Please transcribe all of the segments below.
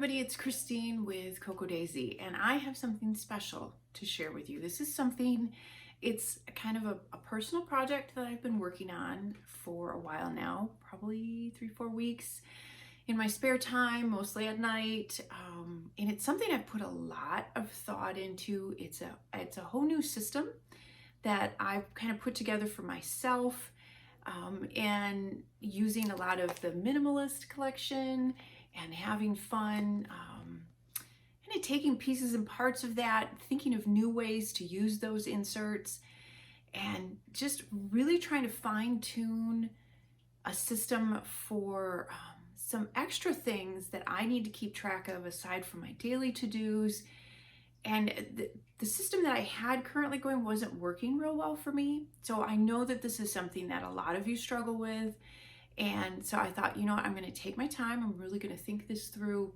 everybody, it's Christine with Coco Daisy, and I have something special to share with you. This is something, it's kind of a personal project that I've been working on for a while now, probably 3-4 weeks in my spare time, mostly at night. And it's something I've put a lot of thought into. It's a whole new system that I've kind of put together for myself, and using a lot of the Minimalist collection and having fun, kind of taking pieces and parts of that, thinking of new ways to use those inserts, and just really trying to fine tune a system for some extra things that I need to keep track of aside from my daily to-dos. And the system that I had currently going wasn't working real well for me. So I know that this is something that a lot of you struggle with. And so I thought, you know what, I'm going to take my time. I'm really going to think this through,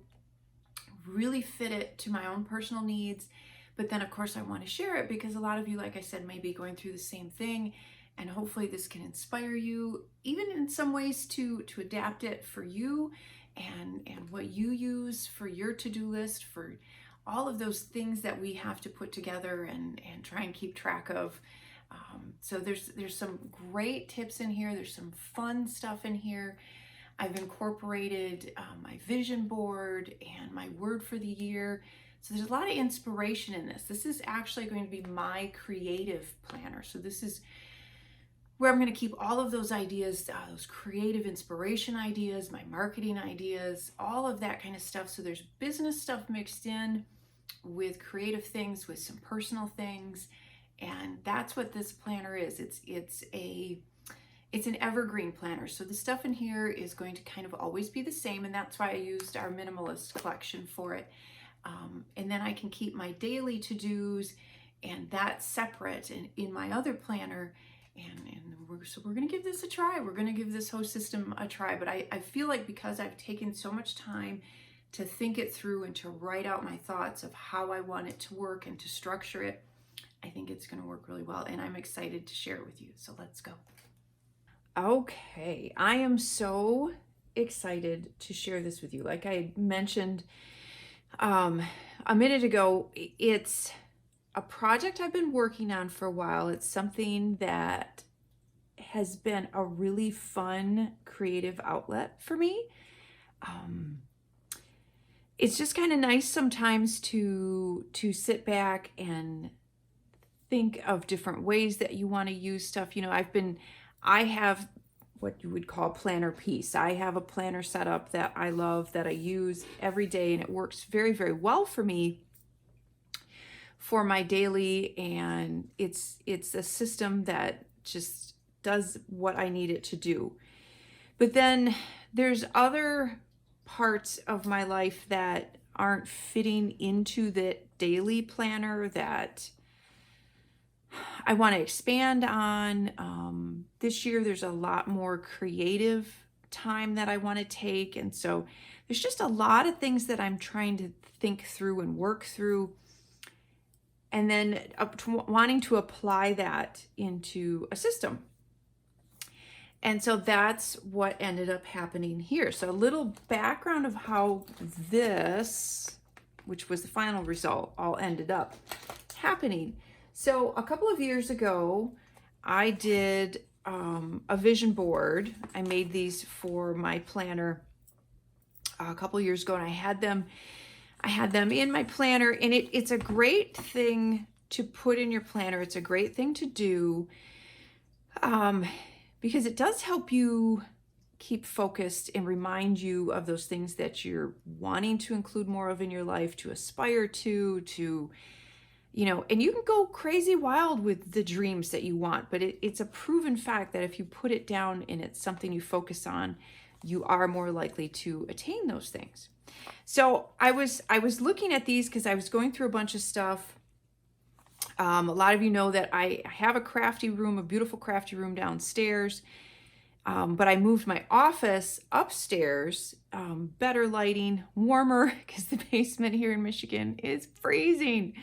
really fit it to my own personal needs. But then, of course, I want to share it because a lot of you, like I said, may be going through the same thing. And hopefully this can inspire you, even in some ways, to adapt it for you and what you use for your to-do list, for all of those things that we have to put together and try and keep track of. So there's some great tips in here. There's some fun stuff in here. I've incorporated my vision board and my word for the year. So there's a lot of inspiration in this. This is actually going to be my creative planner. So this is where I'm going to keep all of those ideas, those creative inspiration ideas, my marketing ideas, all of that kind of stuff. So there's business stuff mixed in with creative things, with some personal things. And that's what this planner is. It's an evergreen planner. So the stuff in here is going to kind of always be the same. And that's why I used our Minimalist collection for it. And then I can keep my daily to-dos and that's separate and in my other planner. So we're going to give this a try. We're going to give this whole system a try. But I feel like because I've taken so much time to think it through and to write out my thoughts of how I want it to work and to structure it, I think it's going to work really well. And I'm excited to share it with you. So let's go. Okay, I am so excited to share this with you. Like I mentioned a minute ago, it's a project I've been working on for a while. It's something that has been a really fun creative outlet for me. It's just kind of nice sometimes to sit back and think of different ways that you want to use stuff. You know, I have what you would call planner piece. I have a planner set up that I love, that I use every day, and it works very, very well for me for my daily, and it's a system that just does what I need it to do. But then there's other parts of my life that aren't fitting into the daily planner that I want to expand on. This year there's a lot more creative time that I want to take, and so there's just a lot of things that I'm trying to think through and work through, and then wanting to apply that into a system. And so that's what ended up happening here. So a little background of how this, which was the final result, all ended up happening. So a couple of years ago, I did a vision board. I made these for my planner a couple of years ago, and I had them in my planner, and it's a great thing to put in your planner. It's a great thing to do because it does help you keep focused and remind you of those things that you're wanting to include more of in your life, to aspire to, you know, and you can go crazy wild with the dreams that you want, but it's a proven fact that if you put it down and it's something you focus on, you are more likely to attain those things. So I was looking at these because I was going through a bunch of stuff. A lot of you know that I have a crafty room, a beautiful crafty room downstairs, but I moved my office upstairs, better lighting, warmer, because the basement here in Michigan is freezing.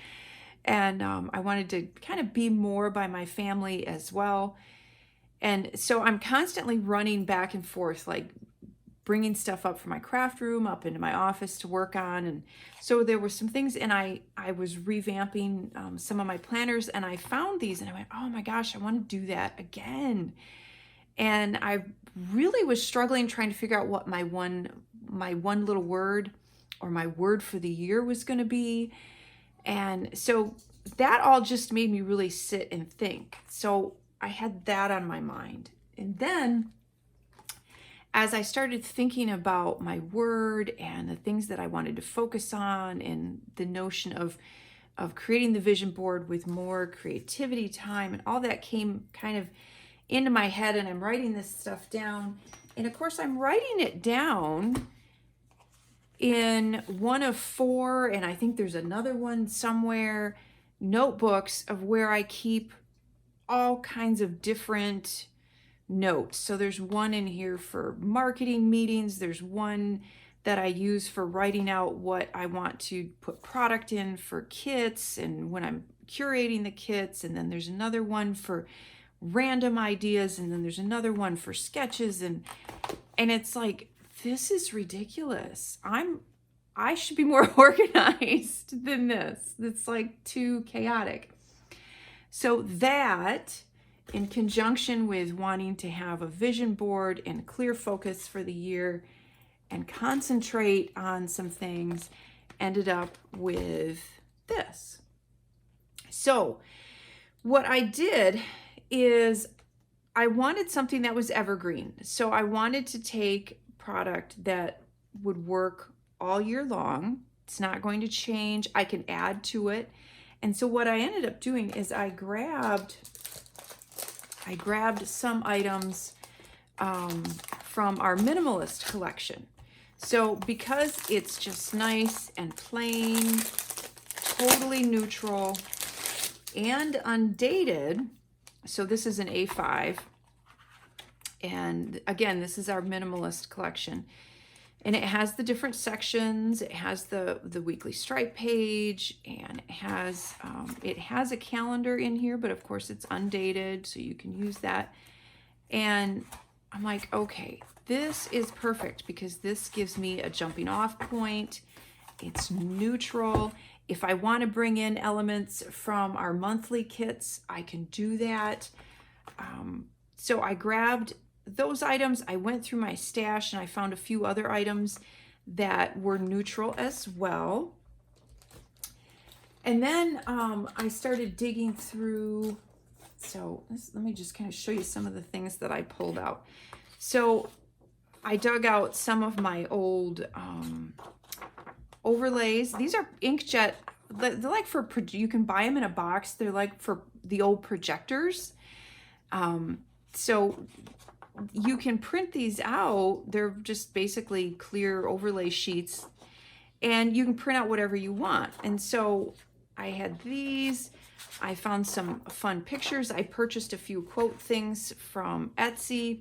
And I wanted to kind of be more by my family as well. And so I'm constantly running back and forth, like bringing stuff up from my craft room up into my office to work on. And so there were some things, and I was revamping some of my planners, and I found these and I went, oh my gosh, I want to do that again. And I really was struggling trying to figure out what my one little word or my word for the year was going to be. And so that all just made me really sit and think. So I had that on my mind. And then as I started thinking about my word and the things that I wanted to focus on, and the notion of creating the vision board with more creativity time, and all that came kind of into my head, and I'm writing this stuff down. And of course, I'm writing it down in one of 4, and I think there's another one somewhere, notebooks of where I keep all kinds of different notes. So there's one in here for marketing meetings. There's one that I use for writing out what I want to put product in for kits and when I'm curating the kits. And then there's another one for random ideas. And then there's another one for sketches. And it's like, this is ridiculous. I should be more organized than this. It's like too chaotic. So that, in conjunction with wanting to have a vision board and clear focus for the year and concentrate on some things, ended up with this. So what I did is I wanted something that was evergreen. So I wanted to take product that would work all year long. It's not going to change. I can add to it. And so what I ended up doing is I grabbed some items from our Minimalist collection. So because it's just nice and plain, totally neutral and undated, so this is an A5, and again, this is our Minimalist collection, and it has the different sections. It has the weekly stripe page, and it has a calendar in here, but of course it's undated, so you can use that. And I'm like, okay, this is perfect because this gives me a jumping off point. It's neutral. If I want to bring in elements from our monthly kits, I can do that. So I grabbed those items. I went through my stash and I found a few other items that were neutral as well. And then I started digging through. So let me just kind of show you some of the things that I pulled out. So I dug out some of my old overlays. These are inkjet. They're like for, you can buy them in a box. They're like for the old projectors. So you can print these out. They're just basically clear overlay sheets, and you can print out whatever you want. And so I had these. I found some fun pictures. I purchased a few quote things from Etsy.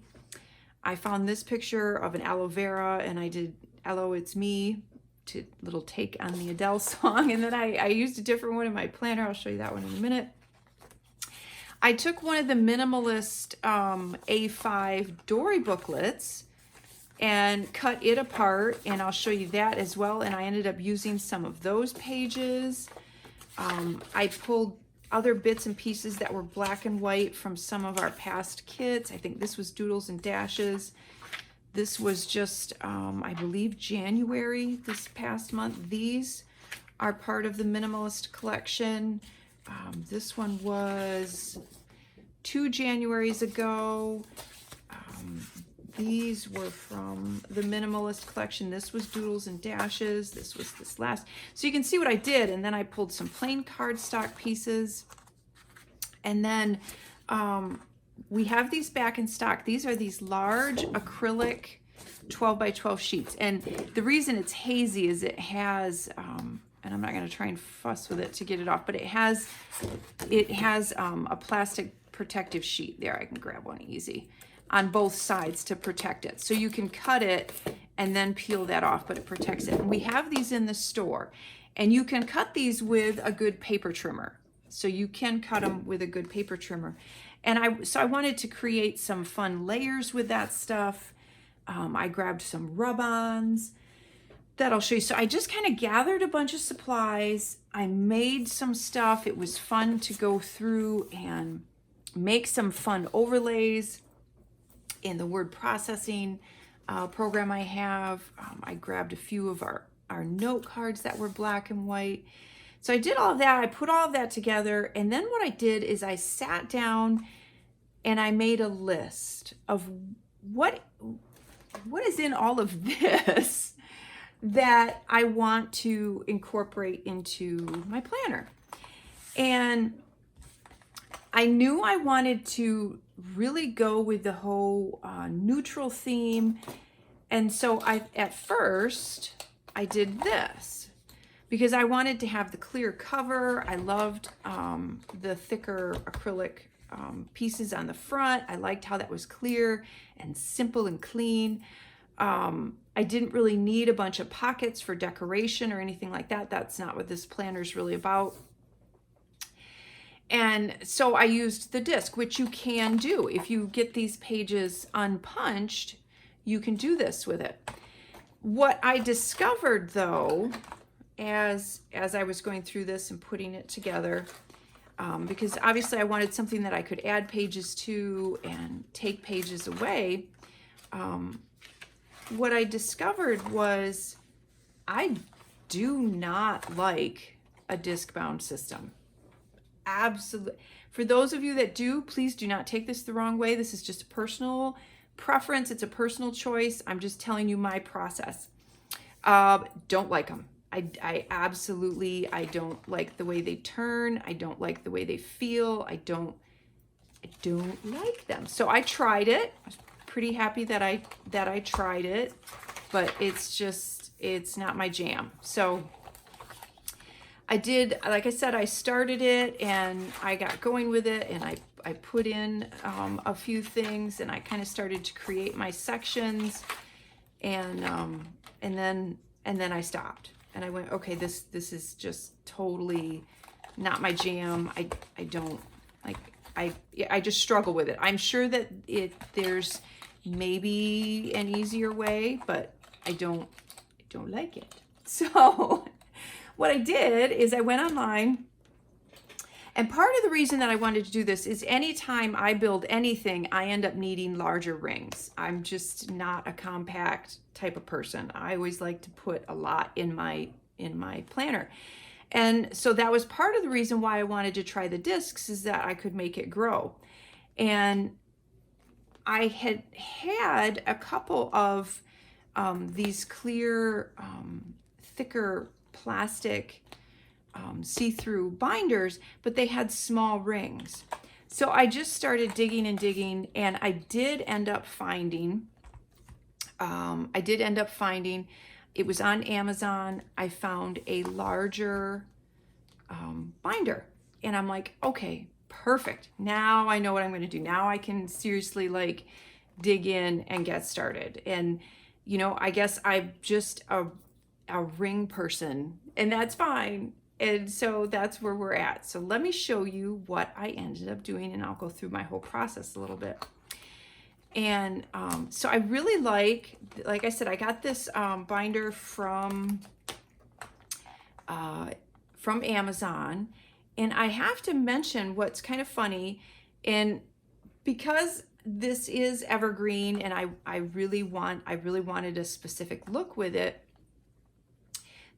I found this picture of an aloe vera, and I did "Hello, It's Me," to little take on the Adele song. And then I used a different one in my planner. I'll show you that one in a minute. I took one of the Minimalist A5 Dory booklets and cut it apart, and I'll show you that as well. And I ended up using some of those pages. I pulled other bits and pieces that were black and white from some of our past kits. I think this was Doodles and Dashes. This was just, I believe, January this past month. These are part of the Minimalist collection. This one was 2 Januaries ago. These were from the Minimalist collection. This was Doodles and Dashes. This was this last. So you can see what I did. And then I pulled some plain cardstock pieces. And then we have these back in stock. These are these large acrylic 12 by 12 sheets. And the reason it's hazy is it has, and I'm not going to try and fuss with it to get it off, but it has a plastic protective sheet. There, I can grab one easy on both sides to protect it. So you can cut it and then peel that off, but it protects it. And we have these in the store, and you can cut these with a good paper trimmer. So you can cut them with a good paper trimmer. And so I wanted to create some fun layers with that stuff. I grabbed some rub-ons that I'll show you. So I just kind of gathered a bunch of supplies. I made some stuff. It was fun to go through and make some fun overlays in the word processing program I have. I grabbed a few of our note cards that were black and white. So I did all of that. I put all of that together. And then what I did is I sat down and I made a list of what is in all of this that I want to incorporate into my planner. And I knew I wanted to really go with the whole neutral theme. And so at first I did this because I wanted to have the clear cover. I loved the thicker acrylic pieces on the front. I liked how that was clear and simple and clean. I didn't really need a bunch of pockets for decoration or anything like that. That's not what this planner is really about. And so I used the disc, which you can do. If you get these pages unpunched, you can do this with it. What I discovered though, as I was going through this and putting it together, because obviously I wanted something that I could add pages to and take pages away, what I discovered was I do not like a disc-bound system. Absolutely. For those of you that do, please do not take this the wrong way. This is just a personal preference. It's a personal choice. I'm just telling you my process. Don't like them. I absolutely, I don't like the way they turn. I don't like the way they feel. I don't like them. So I tried it. I was pretty happy that I tried it, but it's not my jam. So I did, like I said, I started it and I got going with it, and I put in a few things, and I kind of started to create my sections, and then I stopped and I went, okay, this is just totally not my jam. I don't like, I just struggle with it. I'm sure that there's maybe an easier way, but I don't like it. So what I did is I went online, and part of the reason that I wanted to do this is anytime I build anything, I end up needing larger rings. I'm just not a compact type of person. I always like to put a lot in my planner. And so that was part of the reason why I wanted to try the discs, is that I could make it grow. And I had a couple of these clear, thicker plastic see-through binders, but they had small rings. So I just started digging and digging, and I did end up finding, it was on Amazon, I found a larger binder, and I'm like, okay, perfect. Now I know what I'm going to do. Now I can seriously like dig in and get started. And you know, I guess I'm just a ring person, and that's fine. And so that's where we're at. So let me show you what I ended up doing, and I'll go through my whole process a little bit. And so I really like I said, I got this binder from Amazon. And I have to mention what's kind of funny, and because this is evergreen and I really wanted a specific look with it,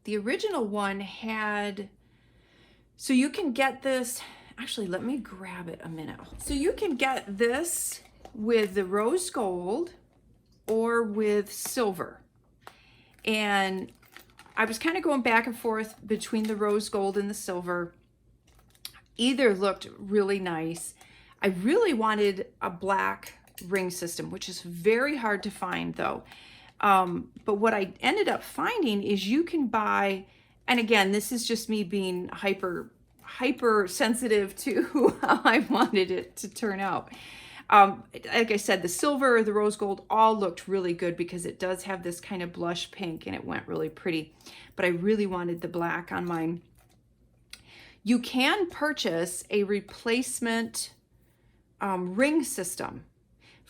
the original one had, so you can get this, actually let me grab it a minute. So you can get this with the rose gold or with silver. And I was kind of going back and forth between the rose gold and the silver. Either looked really nice. I really wanted a black ring system, which is very hard to find though. But what I ended up finding is you can buy, and again, this is just me being hyper sensitive to how I wanted it to turn out. Like I said, the silver, the rose gold all looked really good because it does have this kind of blush pink and it went really pretty. But I really wanted the black on mine. You can purchase a replacement ring system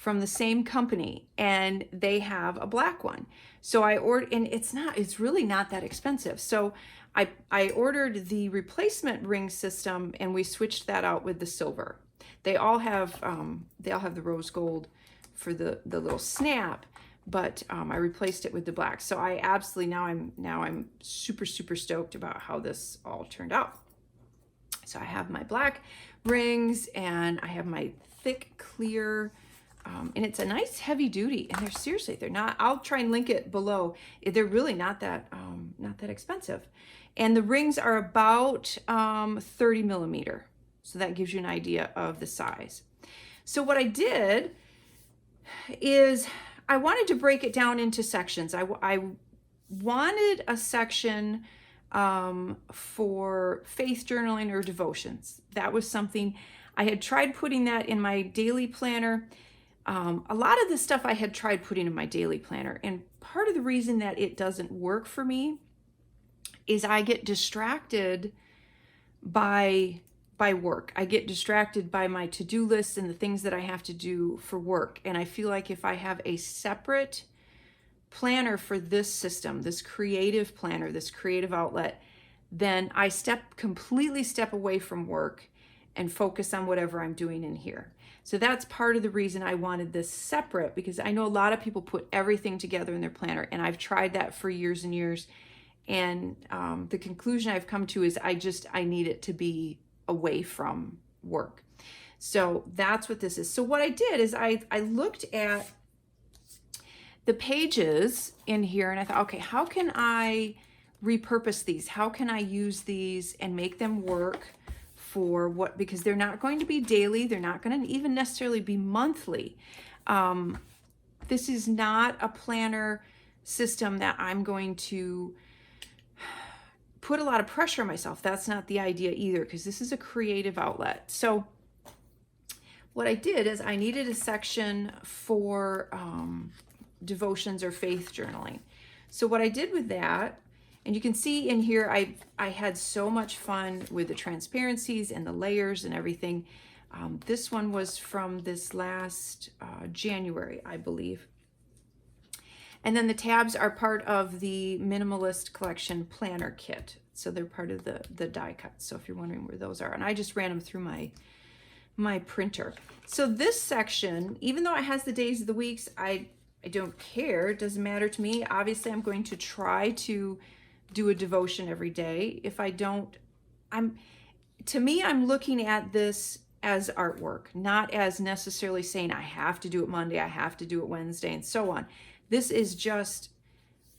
from the same company, and they have a black one. So I ordered, and it's really not that expensive. So I ordered the replacement ring system, and we switched that out with the silver. They all have the rose gold for the little snap, but I replaced it with the black. So I absolutely, now I'm super, super stoked about how this all turned out. So I have my black rings, and I have my thick, clear, and it's a nice heavy duty, and they're not, I'll try and link it below. They're really not that expensive. And the rings are about 30 millimeter. So that gives you an idea of the size. So what I did is I wanted to break it down into sections. I wanted a section for faith journaling or devotions. That was something I had tried putting that in my daily planner. A lot of the stuff I had tried putting in my daily planner, and part of the reason that it doesn't work for me is I get distracted by work. I get distracted by my to-do lists and the things that I have to do for work. And I feel like if I have a separate planner for this system, this creative planner, this creative outlet, then I completely step away from work and focus on whatever I'm doing in here. So that's part of the reason I wanted this separate, because I know a lot of people put everything together in their planner, and I've tried that for years and years. And the conclusion I've come to is I need it to be away from work. So that's what this is. So what I did is I looked at the pages in here, and I thought, okay, how can I repurpose these? How can I use these and make them work for what, because they're not going to be daily. They're not going to even necessarily be monthly. This is not a planner system that I'm going to put a lot of pressure on myself. That's not the idea either, because this is a creative outlet. So what I did is I needed a section for devotions or faith journaling. So what I did with that, and you can see in here, I had so much fun with the transparencies and the layers and everything. This one was from this last January, I believe. And then the tabs are part of the Minimalist Collection Planner Kit. So they're part of the die cuts. So if you're wondering where those are, and I just ran them through my printer. So this section, even though it has the days of the weeks, I don't care. It doesn't matter to me. Obviously, I'm going to try to do a devotion every day. If I don't, I'm looking at this as artwork, not as necessarily saying I have to do it Monday, I have to do it Wednesday, and so on. This is just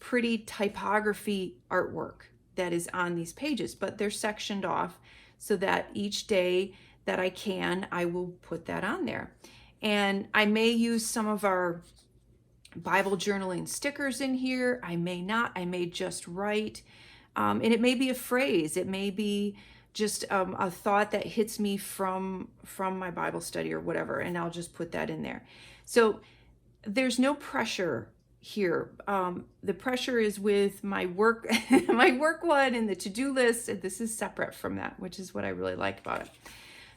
pretty typography artwork that is on these pages, but they're sectioned off so that each day that I will put that on there. And I may use some of our Bible journaling stickers in here. I may not. I may just write. And it may be a phrase. It may be just a thought that hits me from my Bible study or whatever, and I'll just put that in there. So there's no pressure here. The pressure is with my work, my work one and the to-do list. And this is separate from that, which is what I really like about it.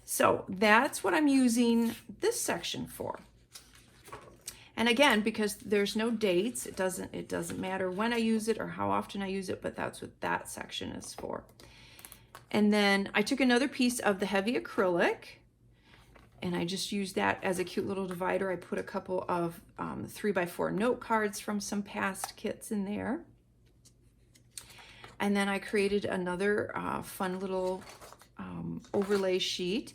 So that's what I'm using this section for. And again, because there's no dates, it doesn't matter when I use it or how often I use it, but that's what that section is for. And then I took another piece of the heavy acrylic, and I just used that as a cute little divider. I put a couple of 3x4 note cards from some past kits in there. And then I created another fun little overlay sheet.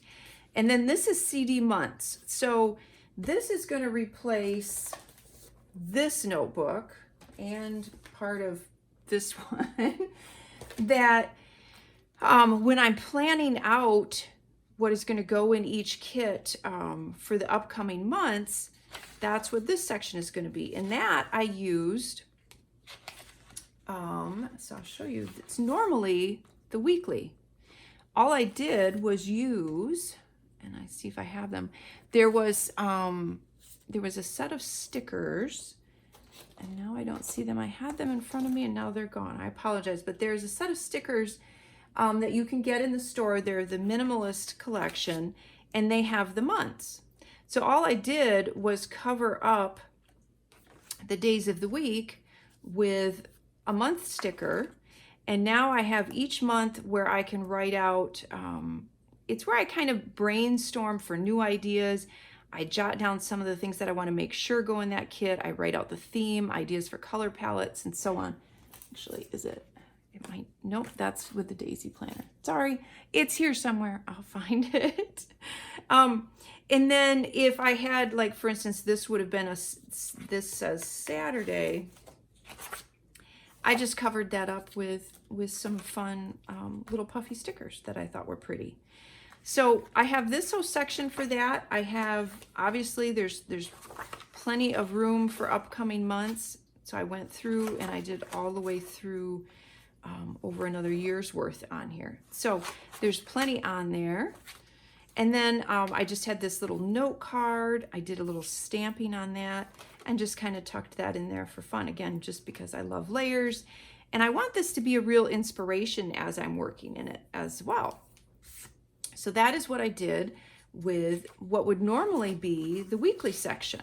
And then this is CD months. So this is going to replace this notebook and part of this one that when I'm planning out what is going to go in each kit for the upcoming months, that's what this section is going to be. And that I used, so I'll show you, it's normally the weekly. All I did was use, and I see if I have them, there was a set of stickers, and now I don't see them. I had them in front of me and now they're gone. I apologize, but there's a set of stickers that you can get in the store. They're the Minimalist collection, and they have the months. So all I did was cover up the days of the week with a month sticker. And now I have each month where I can write out, it's where I kind of brainstorm for new ideas. I jot down some of the things that I want to make sure go in that kit. I write out the theme, ideas for color palettes, and so on. Actually, is it? It might, nope, that's with the Daisy Planner. Sorry, it's here somewhere. I'll find it. And then if I had, like, for instance, this would have been this says Saturday. I just covered that up with some fun little puffy stickers that I thought were pretty. So I have this whole section for that. I have, obviously, there's plenty of room for upcoming months. So I went through and I did all the way through over another year's worth on here. So there's plenty on there. And then I just had this little note card. I did a little stamping on that and just kind of tucked that in there for fun. Again, just because I love layers. And I want this to be a real inspiration as I'm working in it as well. So that is what I did with what would normally be the weekly section.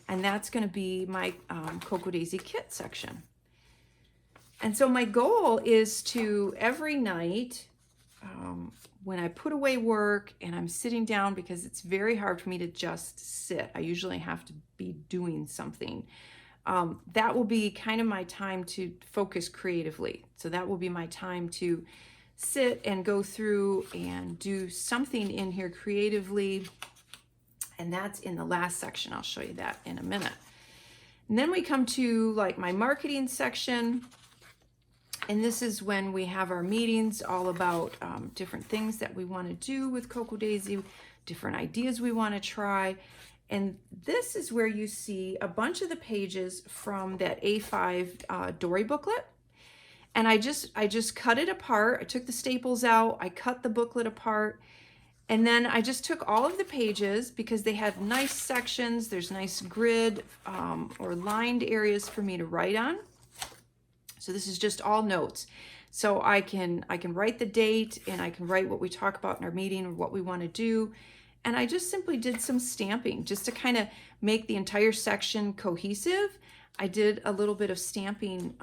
And that's going to be my Cocoa Daisy kit section. And so my goal is to every night, when I put away work and I'm sitting down, because it's very hard for me to just sit. I usually have to be doing something. That will be kind of my time to focus creatively. So that will be my time to sit and go through and do something in here creatively. And that's in the last section. I'll show you that in a minute. And then we come to like my marketing section. And this is when we have our meetings all about different things that we want to do with Cocoa Daisy, different ideas we want to try. And this is where you see a bunch of the pages from that A5 Dory booklet. And I just cut it apart. I took the staples out. I cut the booklet apart. And then I just took all of the pages because they have nice sections. There's nice grid or lined areas for me to write on. So this is just all notes. So I can write the date and I can write what we talk about in our meeting or what we want to do. And I just simply did some stamping just to kind of make the entire section cohesive. I did a little bit of stamping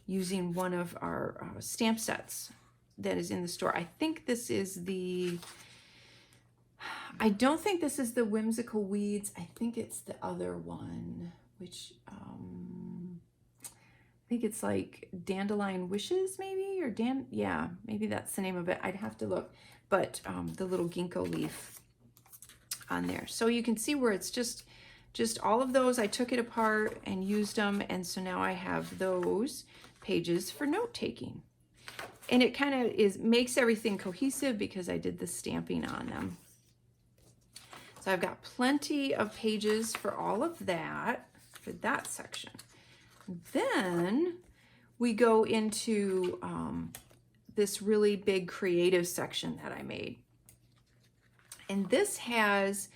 using one of our stamp sets that is in the store. I think this is I don't think this is the Whimsical Weeds. I think it's the other one, which I think it's like Dandelion Wishes maybe, or yeah, maybe that's the name of it. I'd have to look, but the little ginkgo leaf on there. So you can see where it's just all of those. I took it apart and used them. And so now I have those pages for note taking. And it kind of makes everything cohesive because I did the stamping on them. So I've got plenty of pages for all of that, for that section. Then we go into this really big creative section that I made. And this has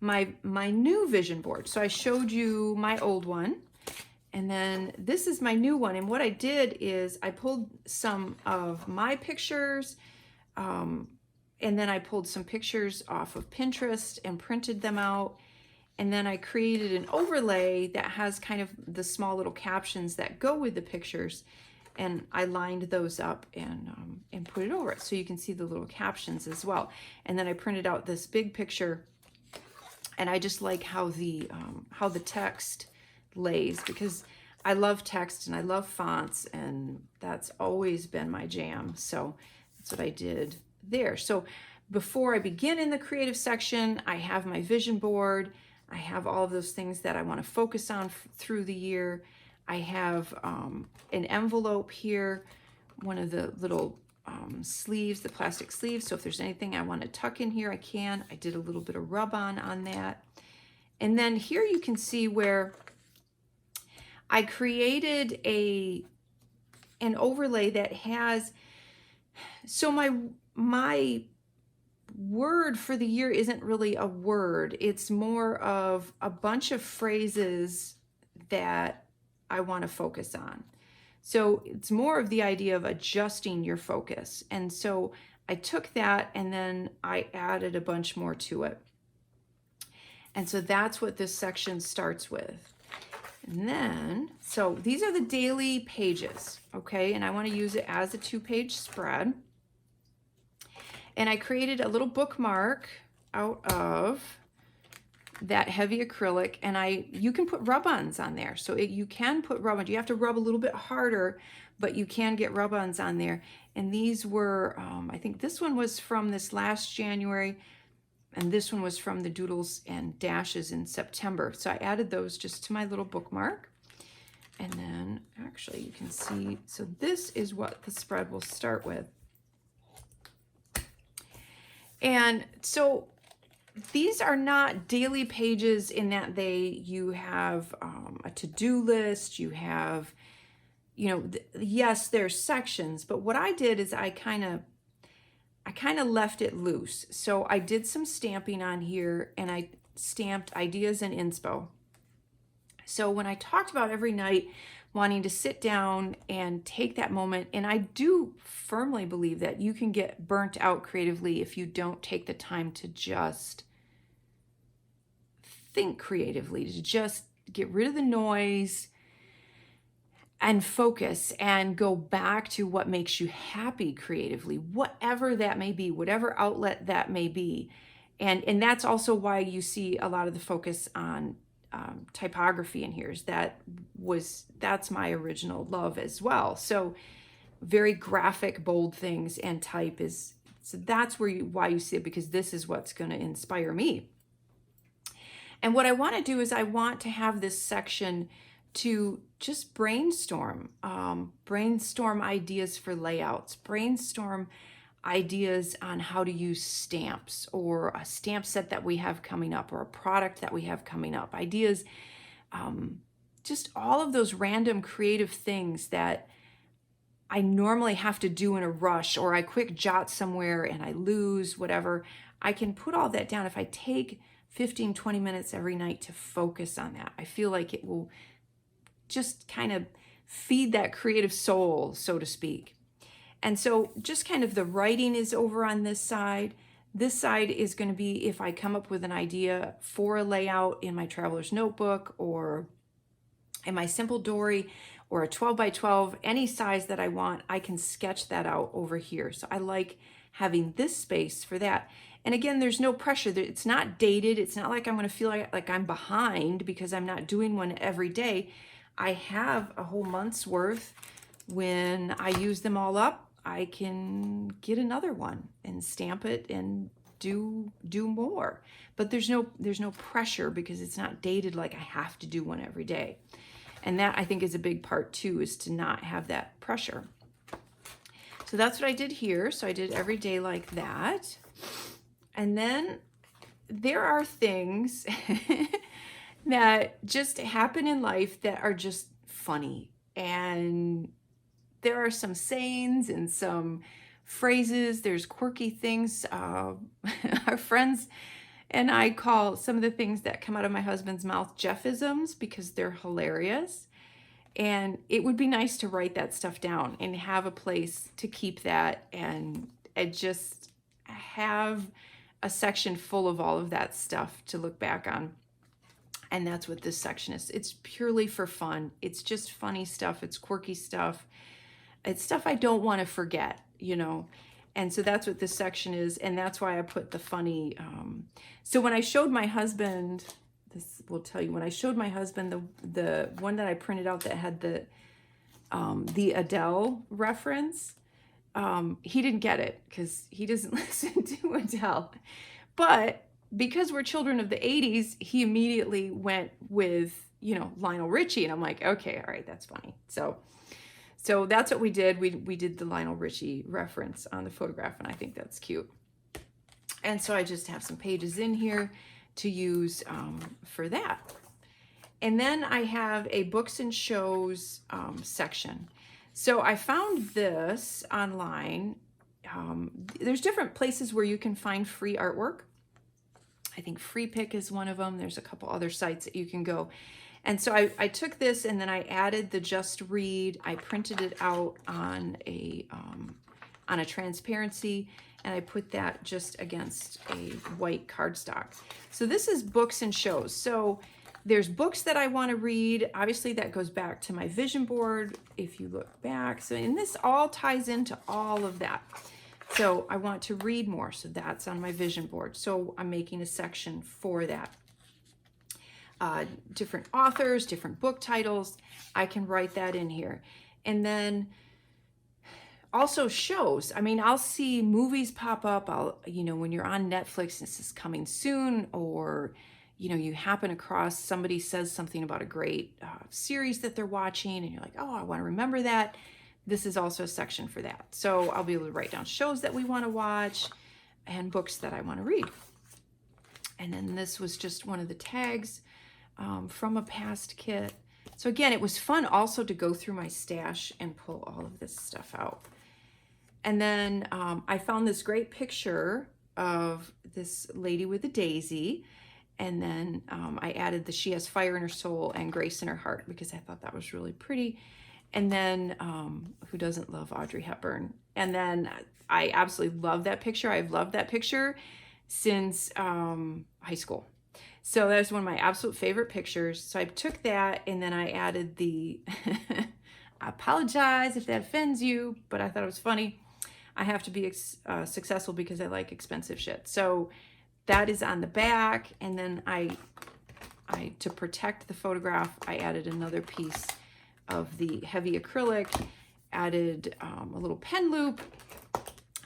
my new vision board. So I showed you my old one. And then this is my new one. And what I did is I pulled some of my pictures, and then I pulled some pictures off of Pinterest and printed them out. And then I created an overlay that has kind of the small little captions that go with the pictures. And I lined those up and put it over it so you can see the little captions as well. And then I printed out this big picture. And I just like how the text lays, because I love text and I love fonts, and that's always been my jam. So that's what I did there. So before I begin in the creative section, I have my vision board. I have all of those things that I want to focus on through the year. I have an envelope here, one of the little sleeves, the plastic sleeves. So if there's anything I want to tuck in here, I can. I did a little bit of rub-on that. And then here you can see where I created an overlay that has, so my word for the year isn't really a word. It's more of a bunch of phrases that I want to focus on. So it's more of the idea of adjusting your focus. And so I took that and then I added a bunch more to it. And so that's what this section starts with. And then, so these are the daily pages, okay? And I want to use it as a 2-page spread. And I created a little bookmark out of that heavy acrylic, and you can put rub-ons on there. So you can put rub-ons. You have to rub a little bit harder, but you can get rub-ons on there. And these were, I think this one was from this last January, and this one was from the Doodles and Dashes in September. So I added those just to my little bookmark. And then actually you can see, so this is what the spread will start with. And so these are not daily pages in that you have a to-do list, you have, yes, there's sections, but what I did is I kind of left it loose. So I did some stamping on here, and I stamped ideas and inspo. So when I talked about every night wanting to sit down and take that moment, and I do firmly believe that you can get burnt out creatively if you don't take the time to just think creatively, to just get rid of the noise and focus and go back to what makes you happy creatively, whatever that may be, whatever outlet that may be. And that's also why you see a lot of the focus on typography in here. That's my original love as well. So very graphic, bold things and type is, so that's why you see it, because this is what's going to inspire me. And what I want to do is I want to have this section to just brainstorm ideas for layouts, brainstorm ideas on how to use stamps, or a stamp set that we have coming up, or a product that we have coming up, ideas, just all of those random creative things that I normally have to do in a rush, or I quick jot somewhere and I lose whatever. I can put all that down if I take 15, 20 minutes every night to focus on that. I feel like it will just kind of feed that creative soul, so to speak. And so just kind of the writing is over on this side. This side is going to be if I come up with an idea for a layout in my traveler's notebook, or in my simple dory, or a 12 by 12, any size that I want, I can sketch that out over here. So I like having this space for that. And again, there's no pressure. It's not dated. It's not like I'm going to feel like I'm behind because I'm not doing one every day. I have a whole month's worth. When I use them all up, I can get another one and stamp it and do more. But there's no pressure because it's not dated like I have to do one every day. And that, I think, is a big part too, is to not have that pressure. So that's what I did here. So I did every day like that. And then there are things that just happen in life that are just funny. And there are some sayings and some phrases. There's quirky things. Our friends and I call some of the things that come out of my husband's mouth Jeffisms, because they're hilarious. And it would be nice to write that stuff down and have a place to keep that, and just have a section full of all of that stuff to look back on. And that's what this section is. It's purely for fun. It's just funny stuff. It's quirky stuff. It's stuff I don't want to forget, And so that's what this section is. And that's why I put the funny. So when I showed my husband, this will tell you, when I showed my husband the one that I printed out that had the Adele reference, he didn't get it because he doesn't listen to Adele. But because we're children of the 80s, he immediately went with, Lionel Richie. And I'm like, okay, all right, that's funny. So that's what we did. We did the Lionel Richie reference on the photograph, and I think that's cute. And so I just have some pages in here to use for that. And then I have a books and shows section. So I found this online. There's different places where you can find free artwork. I think Free Pick is one of them. There's a couple other sites that you can go. And so I took this and then I added the Just Read. I printed it out on a transparency, and I put that just against a white cardstock. So this is books and shows. So there's books that I want to read. Obviously that goes back to my vision board if you look back. So, and this all ties into all of that. So I want to read more, so that's on my vision board. So I'm making a section for that. Different authors, different book titles, I can write that in here. And then also shows. I mean, I'll see movies pop up. When you're on Netflix, this is coming soon, or, you happen across somebody says something about a great series that they're watching, and you're like, oh, I want to remember that. This is also a section for that. So I'll be able to write down shows that we want to watch and books that I want to read. And then this was just one of the tags from a past kit. So again, it was fun also to go through my stash and pull all of this stuff out. And then I found this great picture of this lady with a daisy. And then I added the She Has Fire in Her Soul and Grace in Her Heart because I thought that was really pretty. And then who doesn't love Audrey Hepburn? And then I absolutely love that picture. I've loved that picture since high school. So that's one of my absolute favorite pictures. So I took that and then I added the, I apologize if that offends you, but I thought it was funny. I have to be successful because I like expensive shit. So that is on the back. And then I to protect the photograph, I added another piece of the heavy acrylic, added a little pen loop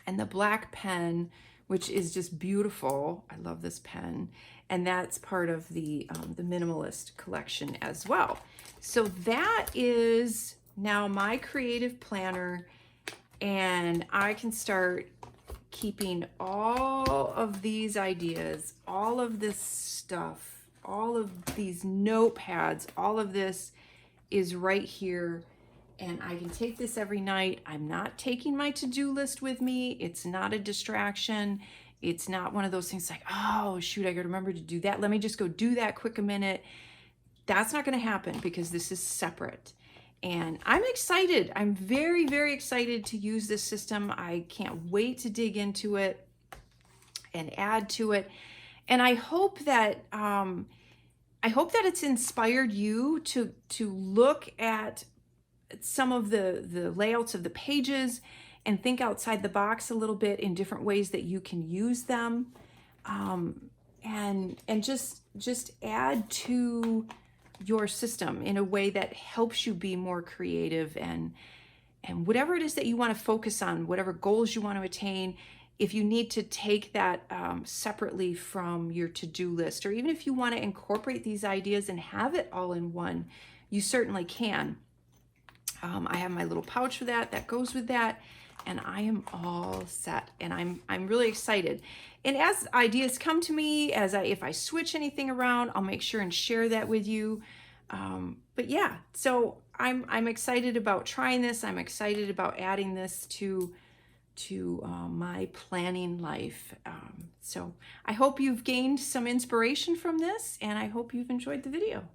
and the black pen, which is just beautiful. I love this pen. And that's part of the Minimalist collection as well. So that is now my creative planner, and I can start keeping all of these ideas, all of this stuff, all of these notepads, all of this is right here. And I can take this every night. I'm not taking my to-do list with me. It's not a distraction. It's not one of those things like, oh, shoot, I got to remember to do that. Let me just go do that quick a minute. That's not going to happen because this is separate. And I'm excited. I'm very, very excited to use this system. I can't wait to dig into it and add to it. And I hope that it's inspired you to look at some of the layouts of the pages and think outside the box a little bit in different ways that you can use them, and just add to your system in a way that helps you be more creative and whatever it is that you want to focus on, whatever goals you want to attain. If you need to take that separately from your to-do list, or even if you want to incorporate these ideas and have it all in one, you certainly can. I have my little pouch for that goes with that, and I am all set, and I'm really excited. And as ideas come to me, if I switch anything around, I'll make sure and share that with you. But yeah, so I'm excited about trying this. I'm excited about adding this to my planning life. So I hope you've gained some inspiration from this, and I hope you've enjoyed the video.